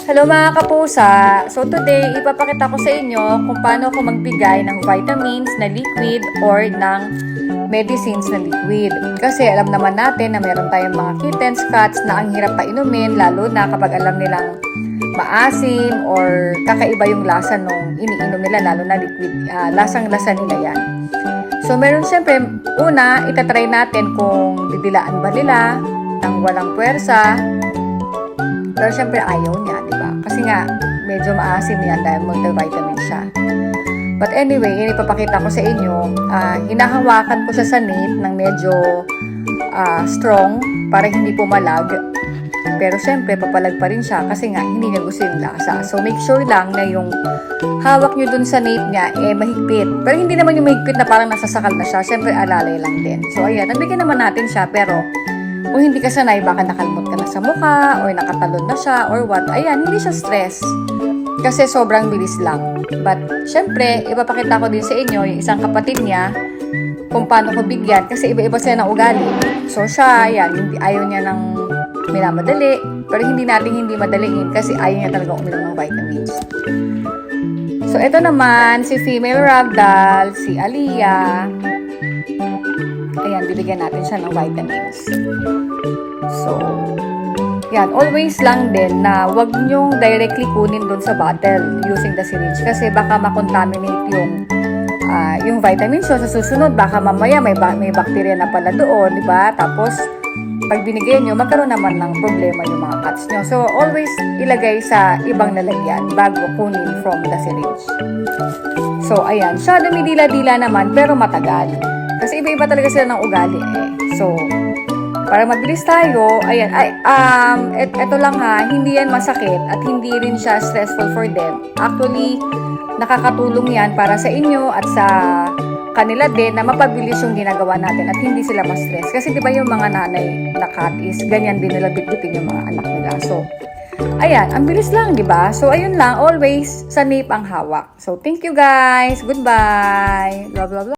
Hello mga kapusa! So today, ipapakita ko sa inyo kung paano ako magbigay ng vitamins na liquid or ng medicines na liquid. Kasi alam naman natin na meron tayong mga kittens, cats na ang hirap pa inumin, lalo na kapag alam nilang maasim or kakaiba yung lasa nung iniinom nila, lalo na liquid, lasang-lasa nila yan. So meron siyempre, una, itatry natin kung didilaan ba nila ng walang puwersa. Pero syempre ayaw niya, di ba? Kasi nga, medyo maasim yan dahil multivitamin siya. But anyway, ipapakita ko sa inyo, hinahawakan ko siya sa nape ng medyo strong para hindi pumalag. Pero syempre, papalag pa rin siya kasi nga, hindi niya gusto yung lasa. So make sure lang na yung hawak nyo dun sa nape niya, mahigpit. Pero hindi naman yung mahigpit na parang nasasakal na siya. Syempre, alalay lang din. So ayan, nabigyan naman natin siya, pero kung hindi ka sanay, baka nakalmot ka na sa mukha, or nakatalon na siya, or what. Ayan, hindi siya stress. Kasi sobrang bilis lang. But, syempre, ipapakita ko din sa inyo, yung isang kapatid niya, kung paano ko bigyan. Kasi iba-iba sila ng ugali. So, siya, ayan, ayaw niya ng minamadali. Pero hindi natin hindi madaliin kasi ayaw niya talaga uminom ng vitamins. So, ito naman, si female ragdoll, si Aliyah. Ayan, bibigyan natin siya ng vitamins. So, yan. Always lang din na wag nyong directly kunin dun sa bottle using the syringe kasi baka makontaminate yung vitamins. So, sa susunod, baka mamaya may bacteria na pala doon, di ba? Tapos, pag binigay nyo, magkaroon naman ng problema yung mga cats nyo. So, always ilagay sa ibang lalagyan bago kunin from the syringe. So, ayan. Siya dumidila-dila naman pero matagal. Kasi iba-iba talaga sila ng ugali So, para mabilis tayo, ayan, eto lang ha, hindi yan masakit at hindi rin siya stressful for them. Actually, nakakatulong yan para sa inyo at sa kanila din na mapabilis yung ginagawa natin at hindi sila ma-stress. Kasi diba yung mga nanay na cat is ganyan din nila bitbitin yung mga anak nila. So, ayan, ang bilis lang, diba? So, ayun lang, always sa nape ang hawak. So, thank you guys. Goodbye. Blah, blah, blah.